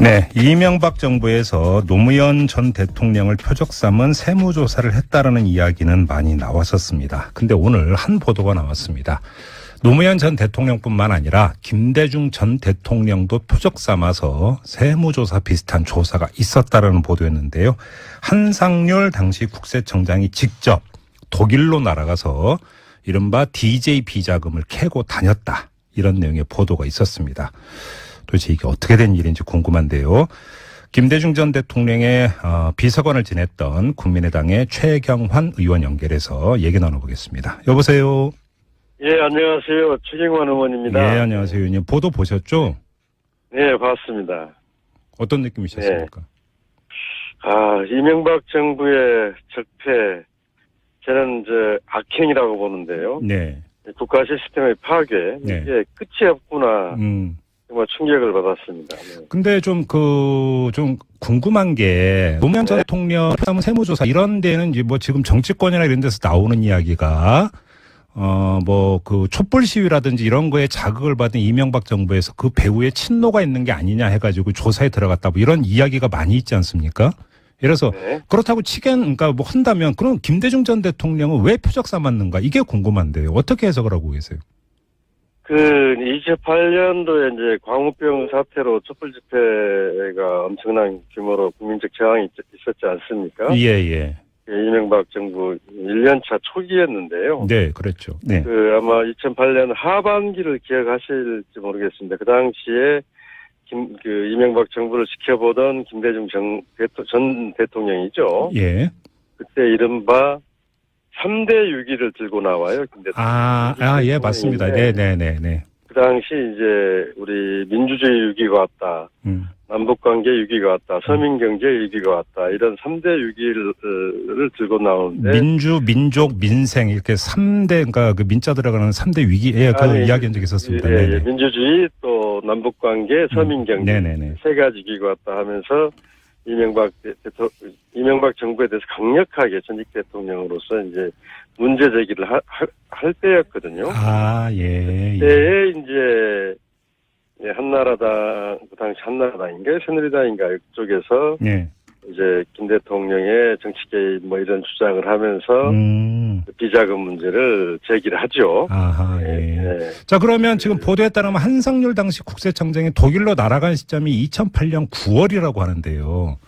네, 이명박 정부에서 노무현 전 대통령을 표적 삼은 세무조사를 했다라는 이야기는 많이 나왔었습니다. 근데 오늘 한 보도가 나왔습니다. 노무현 전 대통령뿐만 아니라 김대중 전 대통령도 표적 삼아서 세무조사 비슷한 조사가 있었다라는 보도였는데요. 한상률 당시 국세청장이 직접 독일로 날아가서 이른바 DJ 비자금을 캐고 다녔다. 이런 내용의 보도가 있었습니다. 도대체 이게 어떻게 된 일인지 궁금한데요. 김대중 전 대통령의 비서관을 지냈던 국민의당의 최경환 의원 연결해서 얘기 나눠보겠습니다. 여보세요. 예, 안녕하세요. 최경환 의원입니다. 예, 안녕하세요. 의원님. 보도 보셨죠? 네, 봤습니다. 어떤 느낌이셨습니까? 네. 이명박 정부의 적폐, 저는 악행이라고 보는데요. 네. 국가 시스템의 파괴, 네. 이게 끝이 없구나. 정말 충격을 받았습니다. 네. 근데 좀 궁금한 게 노무현 전 대통령 세무조사 이런 데는 이제 뭐 지금 정치권이나 이런 데서 나오는 이야기가 그 촛불 시위라든지 이런 거에 자극을 받은 이명박 정부에서 그 배후에 친노가 있는 게 아니냐 해가지고 조사에 들어갔다 뭐 이런 이야기가 많이 있지 않습니까? 그래서 네. 그렇다고 그러니까 뭐 한다면 그럼 김대중 전 대통령은 왜 표적 삼았는가 이게 궁금한데요. 어떻게 해석을 하고 계세요? 2018년도에 이제 광우병 사태로 촛불 집회가 엄청난 규모로 국민적 저항이 있었지 않습니까? 예. 이명박 정부 1년차 초기였는데요. 네, 그렇죠. 네. 아마 2008년 하반기를 기억하실지 모르겠습니다. 그 당시에 이명박 정부를 지켜보던 김대중 전 대통령이죠. 예. 그때 이른바 3대 위기를 들고 나와요. 김대통령. 예, 맞습니다. 네네네. 그 당시 이제 우리 민주주의 위기가 왔다. 남북관계 위기가 왔다. 서민경제 위기가 왔다. 이런 3대 위기를 들고 나오는데. 민주, 민족, 민생 이렇게 3대, 그러니까 그 민자 들어가는 3대 위기, 이야기한 적이 있었습니다. 예, 민주주의 또 남북관계, 서민경제. 네네네. 세 가지 위기가 왔다 하면서 이명박 정부에 대해서 강력하게 전직 대통령으로서 이제 문제 제기를 할 때였거든요. 예. 그때에 이제 한나라당, 그 당시 한나라당인가요? 새누리당인가 이쪽에서 이제 김 대통령의 정치 개입 뭐 이런 주장을 하면서 비자금 문제를 제기를 하죠. 예. 자, 그러면 지금 보도에 따르면 한상률 당시 국세청장이 독일로 날아간 시점이 2008년 9월이라고 하는데요.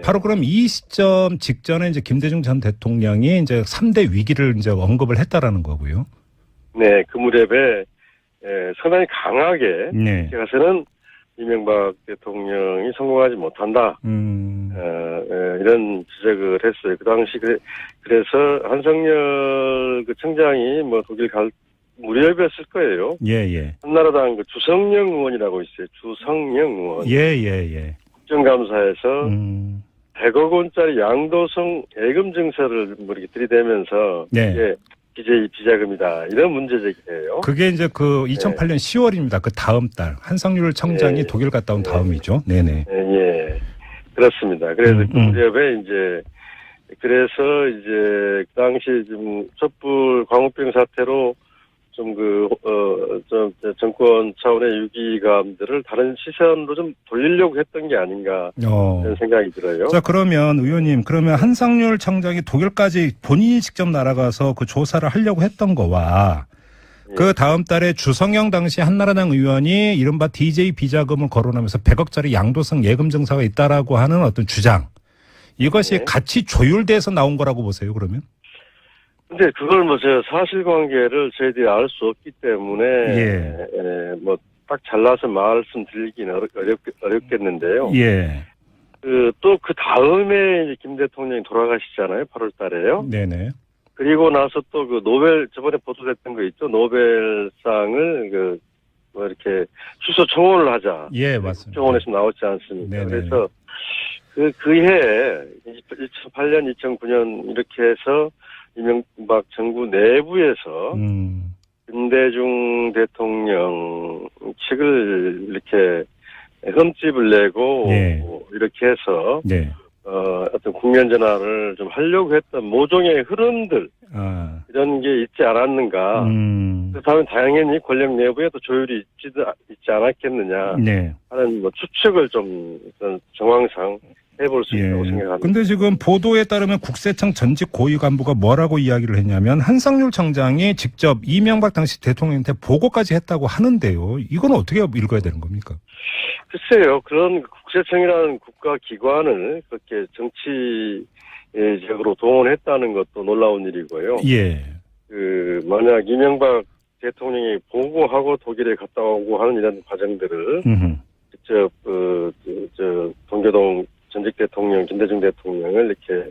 바로 그럼 이 시점 직전에 이제 김대중 전 대통령이 이제 3대 위기를 이제 언급을 했다라는 거고요. 네, 그 무렵에 상당히 강하게 가서는 이명박 대통령이 성공하지 못한다. 이런 지적을 했어요. 그 당시 그래서 한상열 그 청장이 뭐 독일 갈 무렵이었을 거예요. 예. 한나라당 주성영 의원이라고 있어요. 주성영 의원. 예. 국정감사에서 100억 원짜리 양도성 예금 증서를 뭐 이렇게 들이대면서 이게 DJ 비자금이다. 이런 문제 제기예요. 그게 이제 그 2008년 10월입니다. 그 다음 달 한상률 청장이 독일 갔다 온 다음이죠. 네네. 예. 그렇습니다. 그래서 그 무렵에 그래서 이제 그 당시 좀 촛불 광우병 사태로 좀 정권 차원의 위기감들을 다른 시선으로 좀 돌리려고 했던 게 아닌가 이런 생각이 들어요. 자, 그러면 의원님, 한상률 청장이 독일까지 본인이 직접 날아가서 그 조사를 하려고 했던 거와 그 다음 달에 주성영 당시 한나라당 의원이 이른바 DJ 비자금을 거론하면서 100억짜리 양도성 예금 증서가 있다라고 하는 어떤 주장, 이것이 같이 조율돼서 나온 거라고 보세요, 그러면? 근데 그걸 제가 사실관계를 저희들이 알 수 없기 때문에 뭐 딱 잘라서 말씀드리기는 어렵겠는데요. 또 그 다음에 김 대통령이 돌아가시잖아요. 8월 달에요. 네네. 그리고 나서 또 그 저번에 보도됐던 거 있죠. 노벨상을 이렇게 수소 청원을 하자. 예, 맞습니다. 청원에서 나왔지 않습니까? 네네. 그래서 그해 2008년, 2009년 이렇게 해서 이명박 정부 내부에서 김대중 대통령 측을 이렇게 흠집을 내고 이렇게 해서 어떤 국면 전환을 좀 하려고 했던 모종의 흐름들 이런 게 있지 않았는가. 그렇다면 당연히 권력 내부에도 조율이 있지 있지 않았겠느냐 네. 하는 뭐 추측을 좀 정황상 해볼 수 있다고 생각합니다. 근데 지금 보도에 따르면 국세청 전직 고위 간부가 뭐라고 이야기를 했냐면 한상률 청장이 직접 이명박 당시 대통령한테 보고까지 했다고 하는데요. 이건 어떻게 읽어야 되는 겁니까? 글쎄요. 그런 국세청이라는 국가기관을 그렇게 정치적으로 동원했다는 것도 놀라운 일이고요. 예. 만약 이명박 대통령이 보고하고 독일에 갔다 오고 하는 이런 과정들을 직접 동교동 전직 대통령 김대중 대통령을 이렇게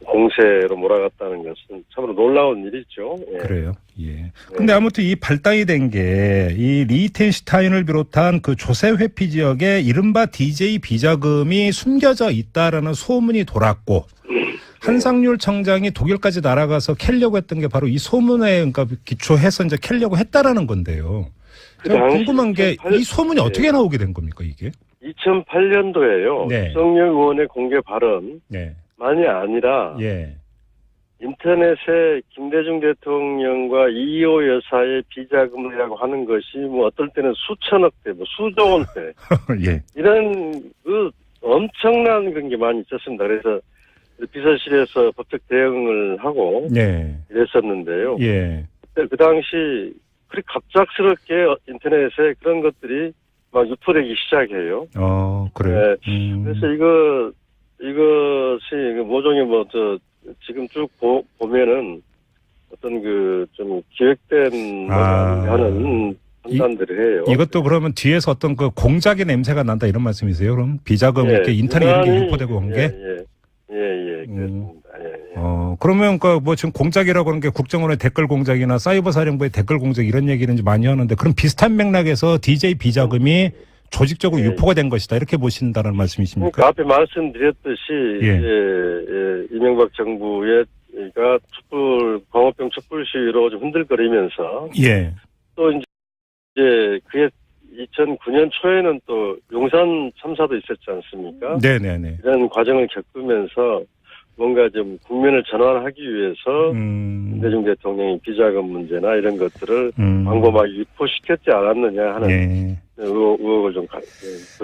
공세로 몰아갔다는 것은 참으로 놀라운 일이죠. 예. 그래요. 예. 근데 아무튼 이 발단이 된 게 이 리히텐슈타인을 비롯한 그 조세 회피 지역에 이른바 DJ 비자금이 숨겨져 있다라는 소문이 돌았고 한상률 청장이 독일까지 날아가서 캘려고 했던 게 바로 이 소문에 그러니까 기초해서 이제 캘려고 했다라는 건데요. 제가 궁금한 게 이 소문이 어떻게 나오게 된 겁니까, 이게? 2008년도에요. 네. 윤석열 의원의 공개 발언만이 네. 아니라 예. 인터넷에 김대중 대통령과 이호 여사의 비자금이라고 하는 것이 뭐 어떨 때는 수천억대, 뭐 수조 원대 예. 이런 엄청난 그런 게 많이 있었습니다. 그래서 비서실에서 법적 대응을 하고 예. 이랬었는데요. 예. 그때 그 당시 그렇게 갑작스럽게 인터넷에 그런 것들이 막 유포되기 시작해요. 그래요. 네. 그래서 이것이 모종의 지금 쭉 보면은 어떤 좀 기획된 하는 판단들을 해요. 이것도 그러면 뒤에서 어떤 그 공작의 냄새가 난다 이런 말씀이세요? 그럼 비자금 이렇게 인터넷 이런 게 유포되고 온 게? 그렇습니다. 그러면 뭐 지금 공작이라고 하는 게 국정원의 댓글 공작이나 사이버 사령부의 댓글 공작 이런 얘기는 이제 많이 하는데 그럼 비슷한 맥락에서 DJ 비자금이 조직적으로 유포가 된 것이다 이렇게 보신다는 말씀이십니까? 그러니까 앞에 말씀드렸듯이 이명박 정부가 광우병 촛불 시위로 좀 흔들거리면서 또 이제 그게 2009년 초에는 또 용산 참사도 있었지 않습니까? 네네네. 이런 과정을 겪으면서 뭔가 좀 국면을 전환하기 위해서 김대중 대통령이 비자금 문제나 이런 것들을 광범하게 유포시켰지 않았느냐 하는 의혹을 좀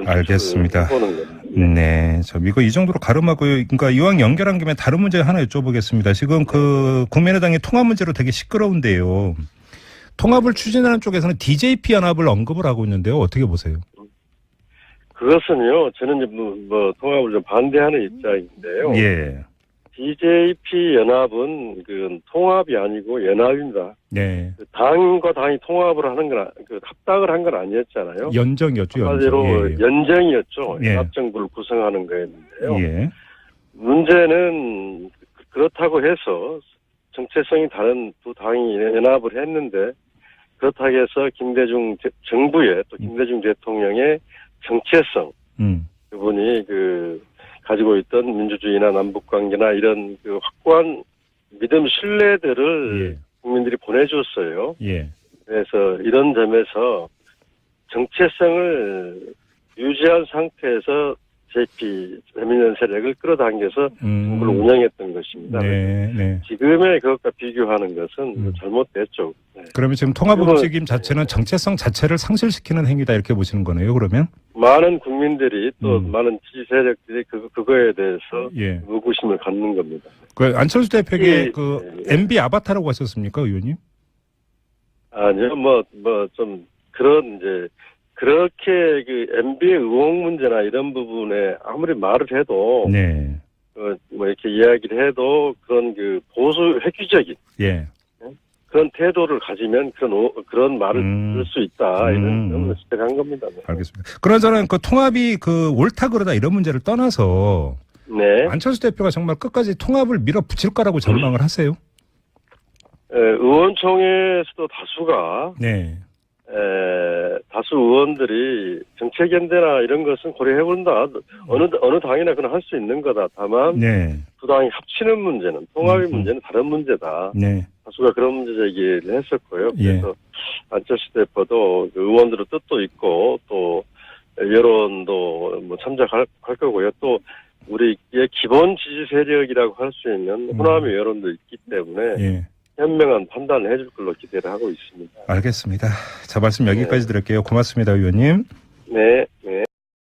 알겠습니다. 보는 겁니다. 네, 이거 이 정도로 가름하고 그러니까 이왕 연결한 김에 다른 문제 하나 여쭤보겠습니다. 지금 국민의당이 통합 문제로 되게 시끄러운데요. 통합을 추진하는 쪽에서는 DJP 연합을 언급을 하고 있는데요. 어떻게 보세요? 그것은요, 저는 이제 통합을 좀 반대하는 입장인데요. 예. DJP 연합은 통합이 아니고 연합입니다. 네. 당과 당이 통합을 하는 건 합당을 한 건 아니었잖아요. 연정이었죠. 한마디로 연정이었죠. 연합정부를 구성하는 거였는데요. 예. 문제는 그렇다고 해서 정체성이 다른 두 당이 연합을 했는데 그렇다고 해서 김대중 정부의 또 김대중 대통령의 정체성 그분이 가지고 있던 민주주의나 남북관계나 이런 확고한 믿음 신뢰들을 국민들이 보내줬어요. 그래서 이런 점에서 정체성을 유지한 상태에서 JP 대민련 세력을 끌어당겨서 정부를 운영했던 것입니다. 지금의 그것과 비교하는 것은 잘못됐죠. 그러면 지금 통합 움직임 자체는 정체성 자체를 상실시키는 행위다 이렇게 보시는 거네요. 그러면 많은 국민들이 또 많은 지지 세력들이 그거에 대해서 의구심을 갖는 겁니다. 안철수 대표에게 MB 아바타라고 하셨습니까, 의원님? 아니요, 좀 그런 그렇게 MB의 의혹 문제나 이런 부분에 아무리 말을 해도 이렇게 이야기를 해도 그런 보수 획기적인 그런 태도를 가지면 그런 말을 들을 수 있다 이런 점을 지적한 겁니다. 알겠습니다. 그나저나 통합이 옳다 그러다 이런 문제를 떠나서 안철수 대표가 정말 끝까지 통합을 밀어붙일 거라고 전망을 하세요? 의원총회에서도 다수가 다수 의원들이 정책 연대나 이런 것은 고려해본다. 어느 당이나 그건 할 수 있는 거다. 다만 두 당이 합치는 문제는 통합의 문제는 다른 문제다. 다수가 그런 문제 제기를 했었고요. 그래서 안철수 대표도 의원들의 뜻도 있고 또 여론도 참작할 거고요. 또 우리의 기본 지지 세력이라고 할 수 있는 호남의 여론도 있기 때문에 현명한 판단을 해줄 걸로 기대를 하고 있습니다. 알겠습니다. 자, 말씀 여기까지 드릴게요. 고맙습니다, 의원님. 네, 네.